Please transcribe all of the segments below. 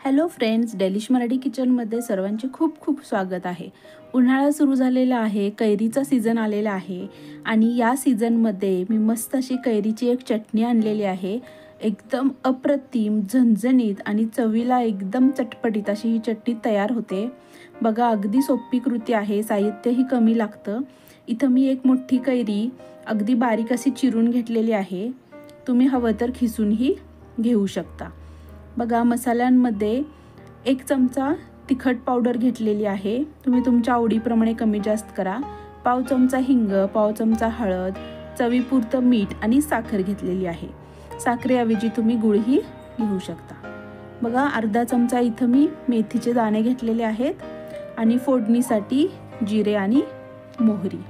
Hello friends, delish Marathi किचनमध्ये सर्वांचे खूप खूप स्वागत आहे। उन्हाळा सुरू झालेला आहे, कैरीचा सीझन आलेला आहे आणि या सीझनमध्ये मी मस्त अशी कैरीची एक चटणी आणलेली आहे। एकदम अप्रतिम, झणझणीत आणि चवीला एकदम चटपटीत अशी ही चटणी तयार होते। बघा, अगदी सोपी कृती आहे, साहित्यही कमी लागतं। इथं मी एक मोठी कैरी अगदी बारीक अशी चिरून घेतलेली आहे। तुम्ही हवं तर खिसूनही घेऊ शकता। बघा, मसाल्यांमध्ये 1 चमचा तिखट पावडर घेतलेली आहे, तुम्ही तुमच्या आवडीप्रमाणे कमी जास्त करा। पाव चमचा हिंग, पाव चमचा हळद, चवीपुरतं मीठ आणि साखर घेतलेली आहे। साखरेऐवजी तुम्ही गुळही घेऊ शकता। बघा, अर्धा चमचा इथं मी मेथीचे दाणे घेतलेले आहेत आणि फोडणीसाठी जिरे आणि मोहरी।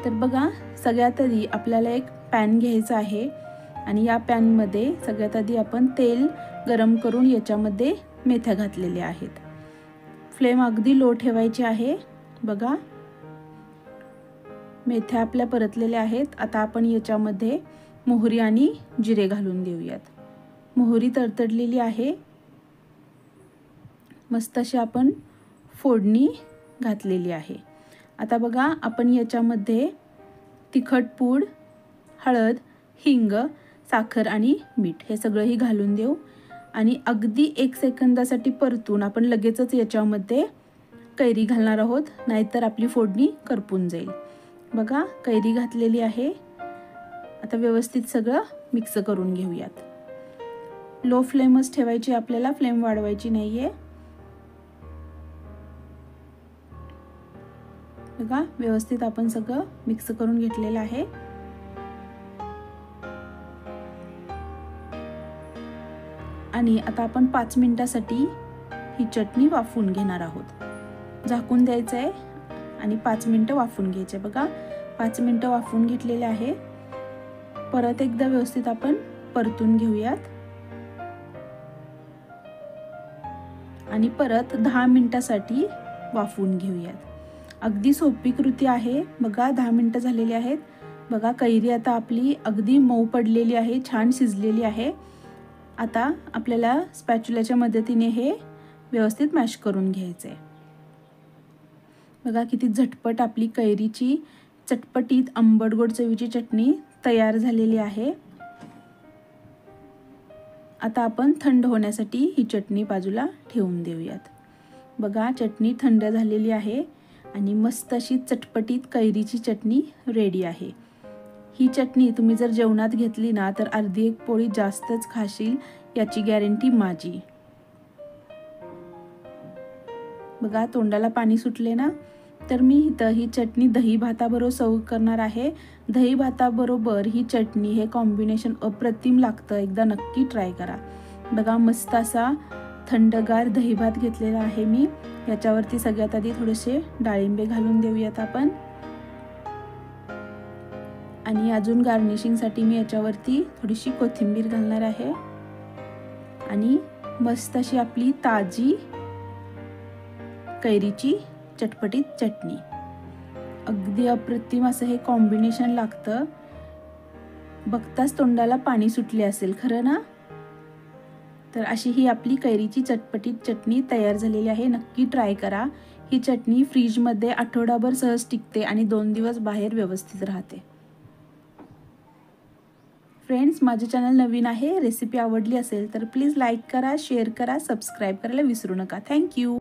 तर बघा, सगळ्यात आधी आपल्याला एक पॅन घ्यायचा आहे आणि या पॅनमध्ये सगळ्यात आधी आपण तेल गरम करून याच्यामध्ये मेथ्या घातलेल्या आहेत। फ्लेम अगदी लो ठेवायची आहे। बघा, मेथ्या आपल्या परतलेल्या आहेत। आता आपण याच्यामध्ये मोहरी आणि जिरे घालून देऊयात। मोहरी तडतडलेली आहे, मस्त अशी आपण फोडणी घातलेली आहे। आता बघा, आपण याच्यामध्ये तिखट पूड, हळद, हिंग, साखर आणि मीठ हे सगळंही घालून देऊ आणि अगदी 1 सेकंदासाठी परतून आपण लगेचच याच्यामध्ये कैरी घालणार आहोत, नाहीतर आपली फोडणी करपून जाईल। बघा, कैरी घातलेली आहे। आता व्यवस्थित सगळं मिक्स करून घेऊयात। लो फ्लेमच ठेवायची आपल्याला, फ्लेम वाढवायची नाहीये। बघा, व्यवस्थित आपण सगळं मिक्स करून घेतलेलं आहे। आणि आता आपण 5 मिनिटांसाठी ही चटणी वाफवून घेणार आहोत। झाकून द्यायचं आहे आणि 5 मिनिटं वाफवून घ्यायचे। बघा, 5 मिनिटं वाफवून घेतलेले आहे। परत एकदा व्यवस्थित आपण परतून घेऊयात आणि परत 10 मिनिटांसाठी वाफवून घेऊयात। अगदी सोपी कृती आहे। बघा, 10 मिनिटं झालेली आहेत। बघा, कैरी आता आपली अगदी मऊ पडलेली आहे, छान शिजलेली आहे। आता आपल्याला स्पॅच्युलाच्या मदतीने हे व्यवस्थित मॅश करून घ्यायचे। बघा, किती झटपट आपली कैरीची चटपटीत आंबट गोड चवीची चटणी तयार झालेली आहे। आता आपण थंड होण्यासाठी ही चटणी बाजूला ठेवून देऊयात। बघा, चटणी थंड झालेली आहे आणि मस्त अशी चटपटीत कैरीची चटणी रेडी आहे। ही चटणी तुम्ही जर जेवणात घेतली ना, तर अर्धी एक पोळी जास्तच खाशील, याची गॅरंटी माझी। बघा, तोंडाला पाणी सुटले ना, तर मी इथं ही चटणी दही भाताबरोबर सर्व करणार आहे। दही भाताबरोबर ही चटणी हे कॉम्बिनेशन अप्रतिम लागतं, एकदा नक्की ट्राय करा। बघा, मस्त असा थंडगार दही भात घेतलेला आहे मी। याच्यावरती सगळ्यात आधी थोडेसे डाळिंबे घालून देऊयात आपण आणि अजून गार्निशिंगसाठी मी याच्यावरती थोडीशी कोथिंबीर घालणार आहे आणि मस्त अशी आपली ताजी कैरीची चटपटीत चटणी। अगदी अप्रतिम असं हे कॉम्बिनेशन लागतं, बघताच तोंडाला पाणी सुटले असेल, खरं ना? तर अशी ही आपली कैरीची चटपटीत चटणी तयार झालेली आहे, नक्की ट्राय करा। ही चटणी फ्रीजमध्ये आठवडाभर सहज टिकते आणि 2 दिवस बाहेर व्यवस्थित राहते। फ्रेंड्स, माझे चॅनल नवीन आहे, रेसिपी आवडली असेल तर प्लीज लाईक करा, शेअर करा, सबस्क्राईब करायला विसरू नका। थँक्यू।